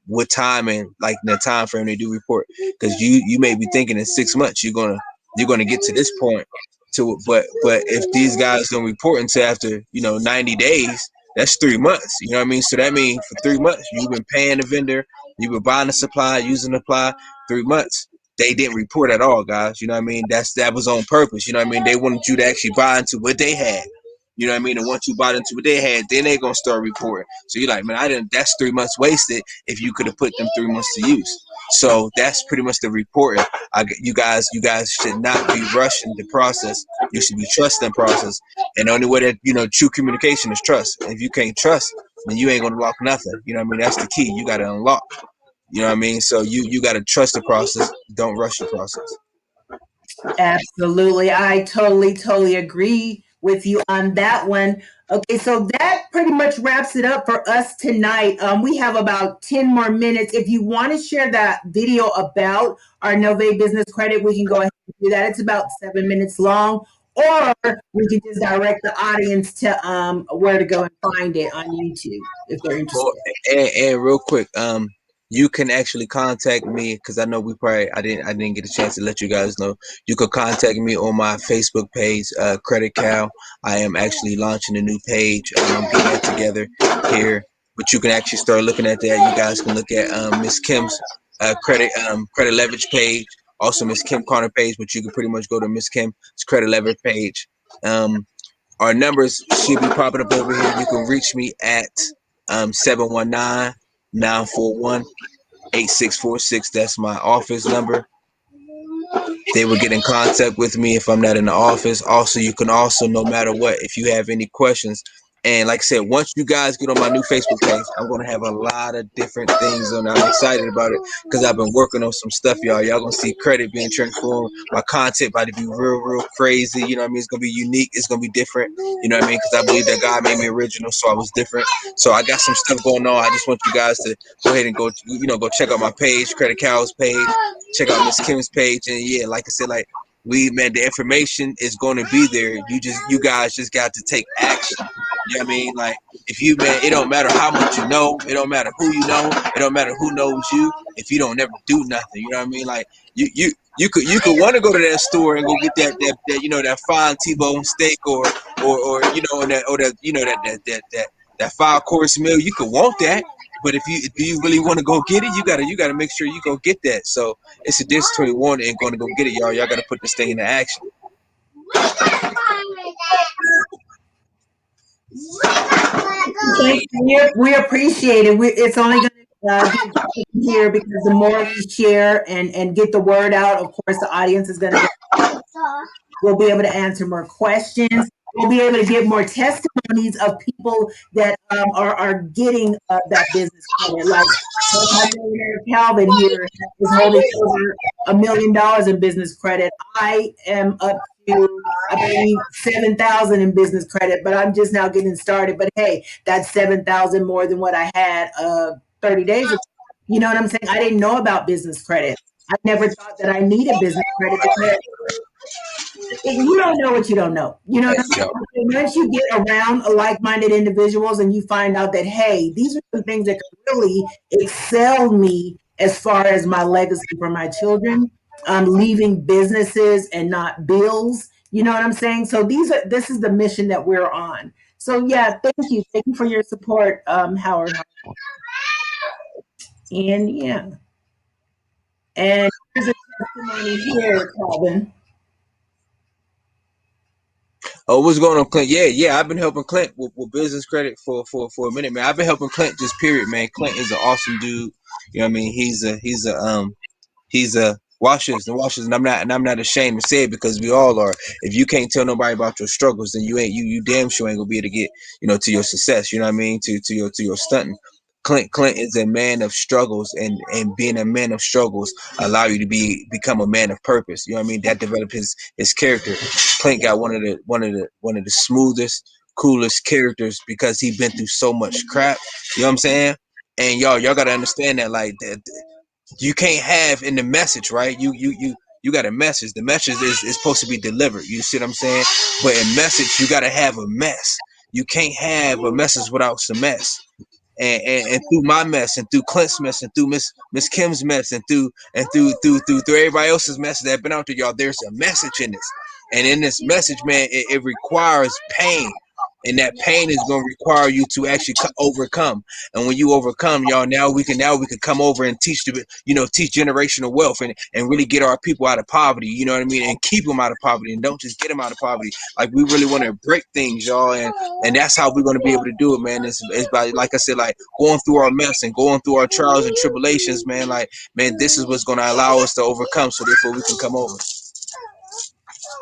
what time and like the time frame they do report, because you may be thinking in 6 months you're gonna get to this point to it. But if these guys don't report until after 90 days, that's 3 months. You know what I mean? So that means for 3 months you've been paying the vendor, you've been buying the supply, using the supply. 3 months they didn't report at all, guys. You know what I mean? That was on purpose. You know what I mean? They wanted you to actually buy into what they had. You know what I mean? And once you bought into what they had, then they gonna start reporting. So you're like, man, I didn't. That's 3 months wasted if you could have put them 3 months to use. So that's pretty much the reporting. You guys should not be rushing the process. You should be trusting the process. And the only way that true communication is trust. And if you can't trust, then you ain't gonna unlock nothing. You know what I mean? That's the key. You gotta unlock. You know what I mean? So you gotta trust the process. Don't rush the process. Absolutely. I totally, totally agree with you on that one. Okay, so that pretty much wraps it up for us tonight. We have about 10 more minutes. If you want to share that video about our Nove Business Credit, we can go ahead and do that. It's about 7 minutes long. Or we can just direct the audience to where to go and find it on YouTube if they're Well, interested. and real quick, you can actually contact me because I know I didn't get a chance to let you guys know. You could contact me on my Facebook page, Credit Cow. I am actually launching a new page. I'm getting that together here, but you can actually start looking at that. You guys can look at Miss Kim's credit leverage page, also Miss Kim Connor page, but you can pretty much go to Miss Kim's credit leverage page. Um, our numbers should be popping up over here. You can reach me at 719 That's my office number. They will get in contact with me if I'm not in the office. Also, you can also, no matter what, if you have any questions, and like I said, once you guys get on my new Facebook page, I'm gonna have a lot of different things on. I'm excited about it because I've been working on some stuff, y'all. Y'all gonna see credit being transformed. My content about to be real, real crazy. You know what I mean? It's gonna be unique. It's gonna be different. You know what I mean? Because I believe that God made me original, so I was different. So I got some stuff going on. I just want you guys to go ahead and go check out my page, Credit Cows page. Check out Miss Kim's page, and yeah, like I said, like man, the information is going to be there. You guys just got to take action. You know what I mean? Like if you, man, it don't matter how much you know, it don't matter who you know, it don't matter who knows you. If you don't never do nothing, you know what I mean? Like you could want to go to that store and go get that fine T-bone steak or that 5 course meal. You could want that, but if you really want to go get it, you gotta make sure you go get that. So it's a difference between wanting and going to go get it, y'all. Y'all gotta put this thing into action. We appreciate it. It's only going to get here because the more we share and get the word out, of course, the audience is going to we'll be able to answer more questions. We'll be able to get more testimonies of people that are getting that business credit. Like millionaire Calvin here is holding over $1 million in business credit. I am up I made 7,000 in business credit, but I'm just now getting started. But hey, that's 7,000 more than what I had 30 days ago. You know what I'm saying? I didn't know about business credit. I never thought that I needed business credit because you don't know what you don't know. You know what I'm Yo, saying? Once you get around like-minded individuals and you find out that, hey, these are some things that could really excel me as far as my legacy for my children, leaving businesses and not bills. You know what I'm saying? So this is the mission that we're on. So yeah, thank you. Thank you for your support, Howard. And yeah. And here's a testimony here, Calvin. oh, what's going on, Clint? Yeah, yeah. I've been helping Clint with business credit for a minute, man. I've been helping Clint just period, man. Clint is an awesome dude. You know what I mean? He's a washers, and I'm not ashamed to say it because we all are. If you can't tell nobody about your struggles, then you damn sure ain't gonna be able to get to your success. You know what I mean? To your stunting. Clint is a man of struggles, and being a man of struggles allow you to become a man of purpose. You know what I mean? That develop his character. Clint got one of the smoothest, coolest characters because he been through so much crap. You know what I'm saying? And y'all gotta understand that, like, that you can't have in the message, right? You got a message. The message is supposed to be delivered. You see what I'm saying? But in message, you got to have a mess. You can't have a message without some mess. And through my mess, and through Clint's mess, and through Miss Kim's mess, and through everybody else's mess that have been out there, y'all, there's a message in this. And in this message, man, it requires pain. And that pain is going to require you to actually overcome. And when you overcome, y'all, now we can come over and teach generational wealth, and really get our people out of poverty. You know what I mean? And keep them out of poverty, and don't just get them out of poverty. Like, we really want to break things, y'all, and that's how we're going to be able to do it, man. It's by, like I said, like, going through our mess and going through our trials and tribulations, man. Like, man, this is what's going to allow us to overcome, so therefore we can come over.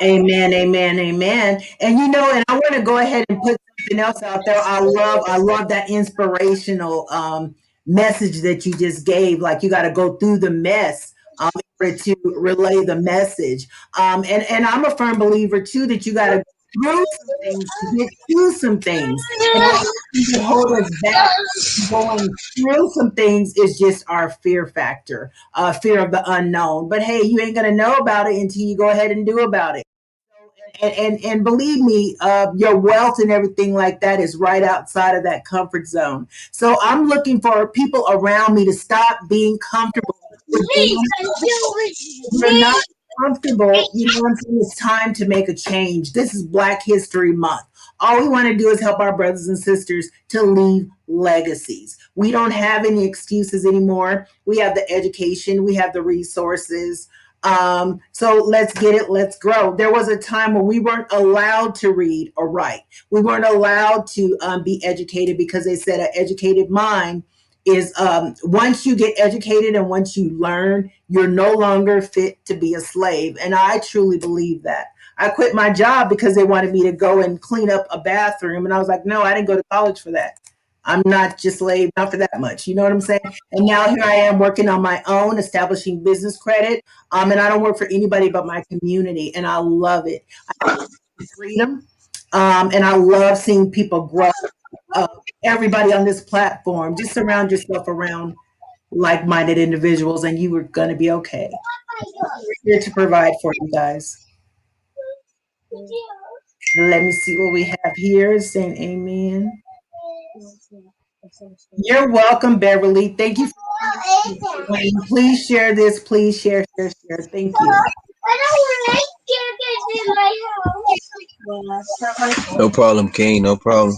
Amen, amen, amen. And and I want to go ahead and put something else out there. I love that inspirational message that you just gave. Like, you got to go through the mess in order to relay the message. And I'm a firm believer too that you got to go through some things to get to some things. And the only thing that hold us back from going through some things is just our fear factor, fear of the unknown. But hey, you ain't gonna know about it until you go ahead and do about it. And believe me, your wealth and everything like that is right outside of that comfort zone. So I'm looking for people around me to stop being comfortable with being uncomfortable. If you're not comfortable, you know what I'm saying? It's time to make a change. This is Black History Month. All we want to do is help our brothers and sisters to leave legacies. We don't have any excuses anymore. We have the education, we have the resources. So let's get it, let's grow. There was a time when we weren't allowed to read or write. We weren't allowed to be educated because they said an educated mind is once you get educated and once you learn, you're no longer fit to be a slave. And I truly believe that. I quit my job because they wanted me to go and clean up a bathroom. And I was like, no, I didn't go to college for that. I'm not just slave, not for that much. You know what I'm saying? And now here I am working on my own, establishing business credit. And I don't work for anybody but my community. And I love it. I love freedom. And I love seeing people grow. Uh, Everybody on this platform, just surround yourself around like-minded individuals and you are going to be okay. We're here to provide for you guys. Let me see what we have here. Saying amen. You're welcome, Beverly. Thank you for joining. Please share this. Please share, share, share. Thank you. No problem, King. No problem.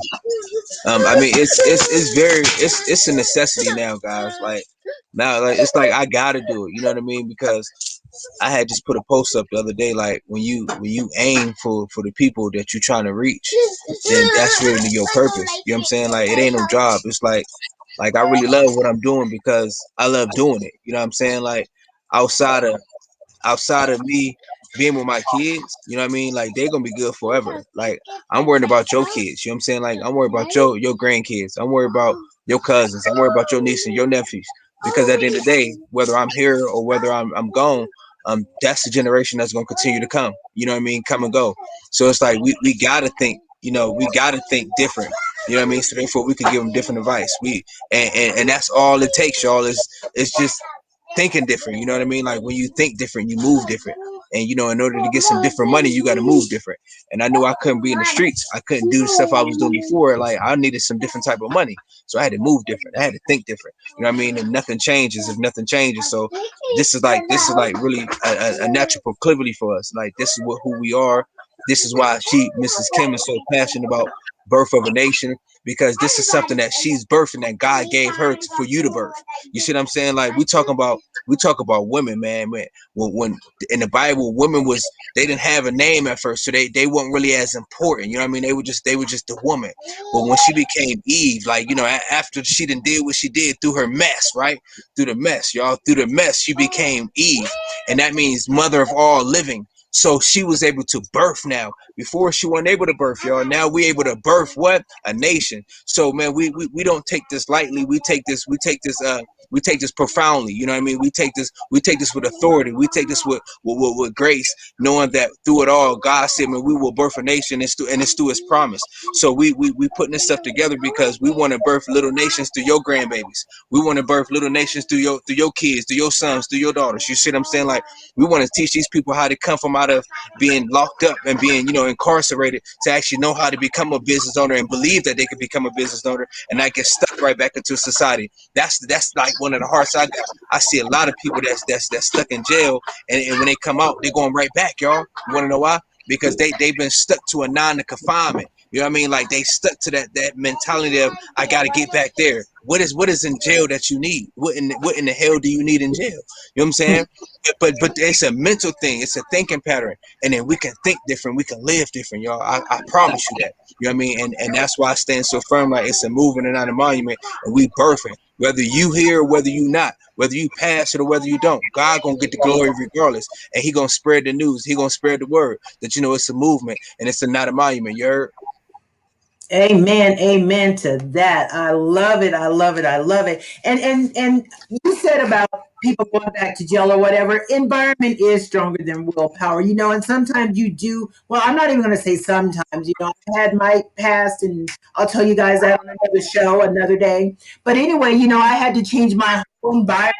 I mean, it's a necessity now, guys. Like, now, like, it's like I gotta do it. You know what I mean? Because I had just put a post up the other day. Like, when you aim for the people that you're trying to reach, then that's really your purpose. You know what I'm saying? Like, it ain't no job. It's like I really love what I'm doing because I love doing it. You know what I'm saying? Like, outside of outside of me being with my kids, you know what I mean? Like, they're gonna be good forever. Like, I'm worried about your kids, you know what I'm saying? Like, I'm worried about your grandkids. I'm worried about your cousins. I'm worried about your nieces and your nephews. Because at the end of the day, whether I'm here or whether I'm gone, that's the generation that's going to continue to come. You know what I mean? Come and go. So it's like we gotta think. You know, we gotta think different. You know what I mean? So therefore, we could give them different advice. And that's all it takes, y'all. Is it's just thinking different. You know what I mean? Like when you think different, you move different. And you know, in order to get some different money, you got to move different. And I knew I couldn't be in the streets. I couldn't do the stuff I was doing before. Like I needed some different type of money, so I had to move different. I had to think different. You know what I mean? And nothing changes if nothing changes. So this is like really a natural proclivity for us. Like this is what who we are. This is why Mrs. Kim, is so passionate about birth of a nation, because this is something that she's birthing that God gave her for you to birth. You see what I'm saying? Like we talk about women, man. When in the Bible, women was they didn't have a name at first, so they weren't really as important. You know what I mean? They were just the woman. But when she became Eve, like you know, after she done did what she did through her mess, right? Through the mess, y'all, through the mess, she became Eve, and that means mother of all living. So she was able to birth now. Before she wasn't able to birth, y'all. Now we able to birth what? A nation. So man, we don't take this lightly. We take this profoundly. You know what I mean? We take this with authority. We take this with grace, knowing that through it all, God said, man, we will birth a nation, and it's through his promise. So we putting this stuff together because we want to birth little nations through your grandbabies. We want to birth little nations through your kids, through your sons, through your daughters. You see what I'm saying? Like we want to teach these people how to come from out of being locked up and being, incarcerated, to actually know how to become a business owner and believe that they could become a business owner and not get stuck right back into society. That's like one of the hearts I got. I see a lot of people that's stuck in jail, and when they come out, they're going right back, y'all. You want to know why? Because they've been stuck to a nine to confinement. You know what I mean? Like they stuck to that mentality of I got to get back there. What is in jail that you need? What in the hell do you need in jail? You know what I'm saying? But it's a mental thing. It's a thinking pattern, and then we can think different. We can live different, y'all. I promise you that. You know what I mean? And that's why I stand so firm. Like it's a movement and not a monument, and we birthing. Whether you here or whether you not, whether you pass it or whether you don't, God gonna get the glory regardless, and He gonna spread the news. He gonna spread the word that it's a movement and it's not a monument. You heard? Amen, amen to that. I love it. I love it. I love it. And you said about people going back to jail or whatever. Environment is stronger than willpower, and sometimes you do. Well, I'm not even going to say sometimes. I had my past, and I'll tell you guys that on another show, another day. But anyway, I had to change my whole environment,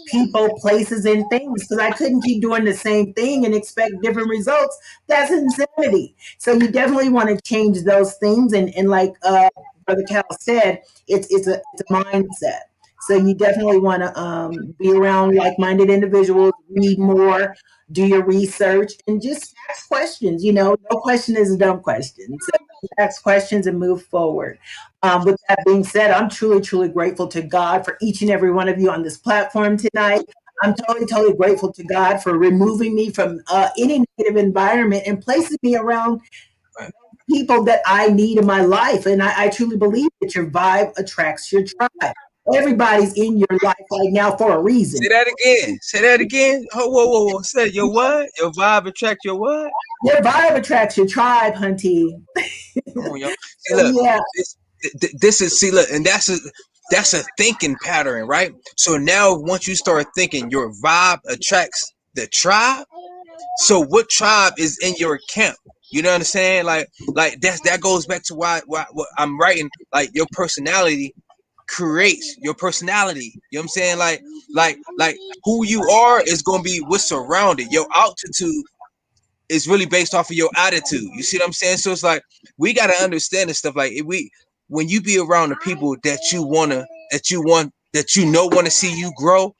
people, places, and things because I couldn't keep doing the same thing and expect different results. That's insanity. So you definitely want to change those things, and like Brother Cal said, it's a mindset. So you definitely want to be around like-minded individuals, read more, do your research, and just ask questions. No question is a dumb question. So ask questions and move forward. With that being said, I'm truly, truly grateful to God for each and every one of you on this platform tonight. I'm totally, totally grateful to God for removing me from any negative environment and placing me around people that I need in my life. And I truly believe that your vibe attracts your tribe. Everybody's in your life right now for a reason. Say that again. Say that again. Oh, whoa, whoa, whoa. Say your what? Your vibe attract your what? Your vibe attracts your tribe, Hunty. Come on, y'all. See, So look, yeah, this is see, look, and that's a thinking pattern, right? So now, once you start thinking, your vibe attracts the tribe. So, what tribe is in your camp? You know what I'm saying? Like that goes back to why what I'm writing. Like your personality creates your personality. You know what I'm saying? Like who you are is gonna be what's surrounded. Your altitude is really based off of your attitude. You see what I'm saying? So it's like we gotta understand this stuff. Like if we when you be around the people that you want to see you grow,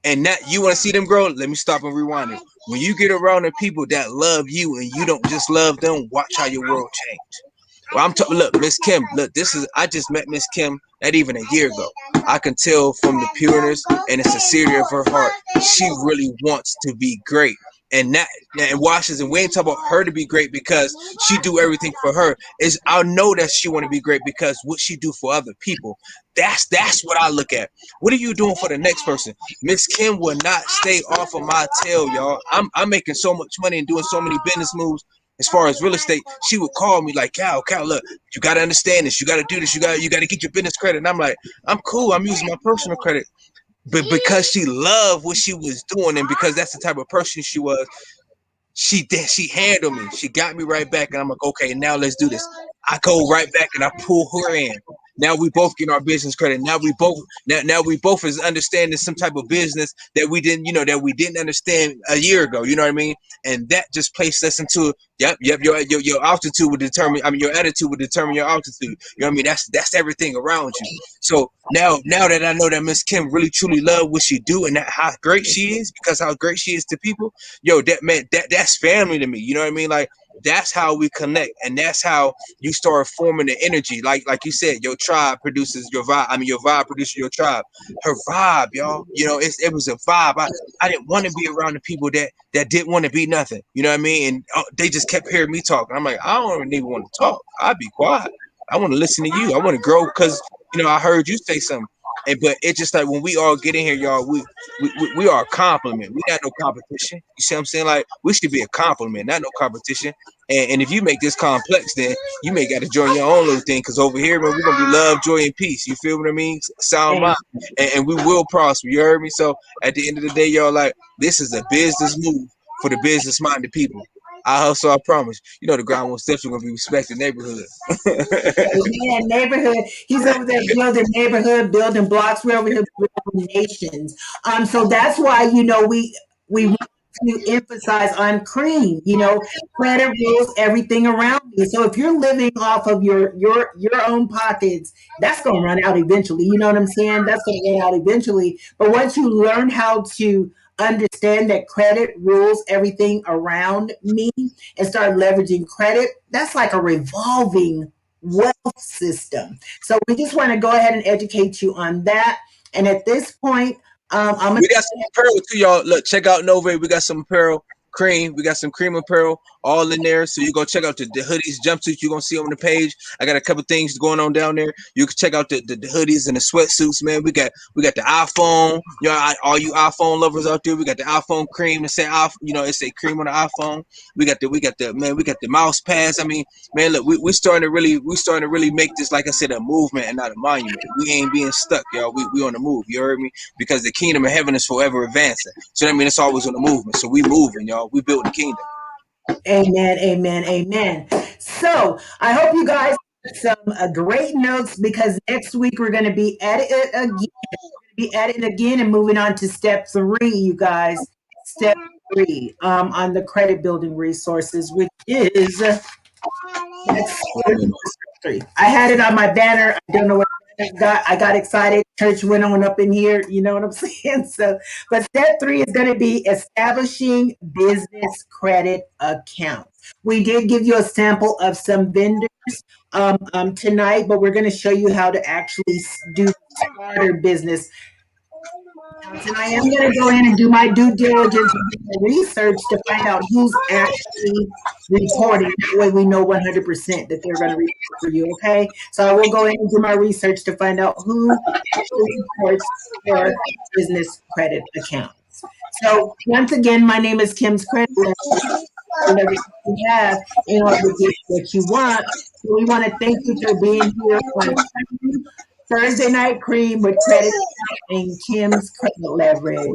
and not you want to see them grow, let me stop and rewind it. When you get around the people that love you and you don't just love them, watch how your world change. Well, I'm talking. Look, Miss Kim. Look, I just met Miss Kim not even a year ago. I can tell from the pureness and the sincerity of her heart, she really wants to be great. And that and washes and we ain't talking about her to be great because she do everything for her. Is I know that she want to be great because what she do for other people. That's what I look at. What are you doing for the next person? Miss Kim will not stay off of my tail, y'all. I'm making so much money and doing so many business moves as far as real estate. She would call me like, Cal, look, you got to understand this. You got to do this. You got to get your business credit. And I'm like, I'm cool. I'm using my personal credit. but because she loved what she was doing, and because that's the type of person she was, she handled me. She got me right back, and I'm like, okay, now let's do this. I go right back and I pull her in. Now we both get our business credit. Now we both is understanding some type of business that we didn't, that we didn't understand a year ago. You know what I mean? And that just placed us into yep. Your altitude would determine. I mean, your attitude would determine your altitude. You know what I mean? That's everything around you. So now that I know that Miss Kim really truly love what she do and that how great she is, because how great she is to people, yo, that man, that's family to me. You know what I mean? Like that's how we connect, and that's how you start forming the energy. Like you said, your tribe produces your vibe. I mean, your vibe produces your tribe. Her vibe, y'all. It was a vibe. I didn't want to be around the people that didn't want to be nothing. You know what I mean? And they just kept hearing me talking. I'm like, I don't even want to talk. I'd be quiet. I want to listen to you. I want to grow because I heard you say something. And but it's just like when we all get in here, y'all, we are a compliment. We got no competition. You see what I'm saying? Like we should be a compliment, not no competition. And if you make this complex, then you may got to join your own little thing. Because over here, man, we're gonna be love, joy, and peace. You feel what I mean? Sound And mind, and we will prosper. You heard me? So at the end of the day, y'all, like this is a business move for the business minded people. I hustle, I promise. The ground most definitely gonna be respected neighborhood. amen, neighborhood. He's over there building neighborhood, building blocks. We're over here building nations. So that's why we want to emphasize on cream. Credit rules everything around me. So if you're living off of your own pockets, that's going to run out eventually. You know what I'm saying? That's going to run out eventually. But once you learn how to understand that credit rules everything around me and start leveraging credit, that's like a revolving wealth system. So we just want to go ahead and educate you on that. And at this point, I'm We got some apparel too, y'all. Look, check out Nova. We got some apparel, cream. We got some cream apparel all in there. So you go check out the hoodies, jumpsuits you're gonna see on the page. I got a couple things going on down there. You can check out the hoodies and the sweatsuits, man. We got the iPhone. All you iPhone lovers out there, we got the iPhone cream. It say it say cream on the iPhone. We got the mouse pads. I mean, man, look, we starting to really make this, like I said, a movement and not a monument. We ain't being stuck, y'all. We on the move. You heard me? Because the kingdom of heaven is forever advancing. So that means it's always on the movement. So we moving, y'all. We build the kingdom. amen, amen, amen. So I hope you guys have some great notes because next week we're going to be at it again. And moving on to step three, you guys. Step three on the credit building resources, which is that's three. I had it on my banner. I don't know what I got excited. Church went on up in here. You know what I'm saying? So, but step three is going to be establishing business credit accounts. We did give you a sample of some vendors tonight, but we're going to show you how to actually do smarter business accounts. And I am going to go in and do my due diligence and do my research to find out who's actually reporting. That way we know 100% that they're going to report for you, okay? So I will go in and do my research to find out who actually reports for business credit accounts. So once again, my name is Kim's Credit. Everything you have in order to get what you want. So we want to thank you for being here on Thursday Night Cream with Credit and Kim's Credit Leverage.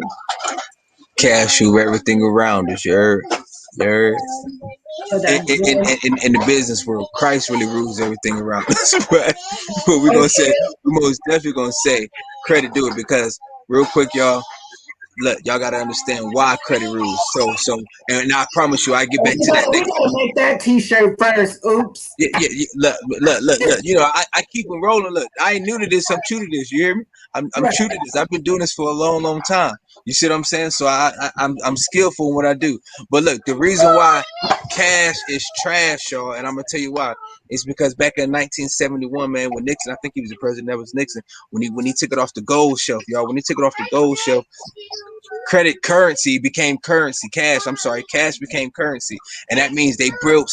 Cash you everything around us. You heard? You heard? So In, that's in, good. in the business world, Christ really rules everything around us. But we're gonna say, Okay. we're most definitely gonna say credit do it because real quick, y'all. Look, y'all gotta understand why credit rules. And I promise you, I get back to that We next. gotta make that T-shirt first. Oops. Yeah. Look. I keep on rolling. Look, I ain't new to this. I'm true to this. You hear me? I'm Right. true to this. I've been doing this for a long, long time. You see what I'm saying? So I'm skillful in what I do. But look, the reason why cash is trash, y'all, and I'm gonna tell you why. It's because back in 1971, man, when Nixon, I think he was the president. That was Nixon. When he took it off the gold shelf, y'all. When he took it off the gold shelf, credit currency became currency. Cash became currency, and that means they printed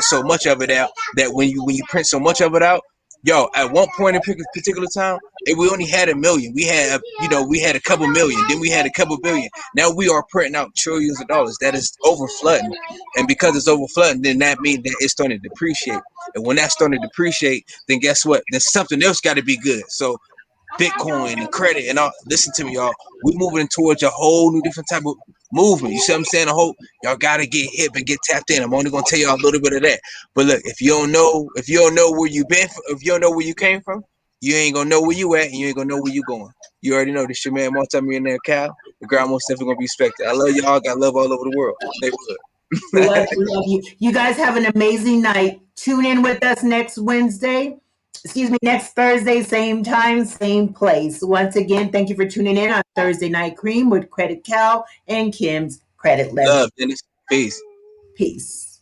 so much of it out that when you print so much of it out, yo, at one point in particular time, we only had a million. We had a couple million, then we had a couple billion. Now we are printing out trillions of dollars. That is over flooding, and because it's over flooding, then that means that it's starting to depreciate. And when that's starting to depreciate, then guess what? Then something else got to be good. So Bitcoin and credit and all. Listen to me, y'all. We're moving towards a whole new different type of movement. You see what I'm saying? I hope y'all gotta get hip and get tapped in. I'm only gonna tell y'all a little bit of that. But look, if you don't know where you been, if you don't know where you came from, you ain't gonna know where you at, and you ain't gonna know where you going. You already know this. Your man, multi-millionaire Cal. The ground most definitely gonna be respected. I love y'all. Got love all over the world. Neighborhood. Love you, love you. You guys have an amazing night. Tune in with us next Wednesday. Excuse me, next Thursday, same time, same place. Once again, thank you for tuning in on Thursday Night Cream with Credit Cal and Kim's Credit Letter. Love, Dennis. Peace. Peace.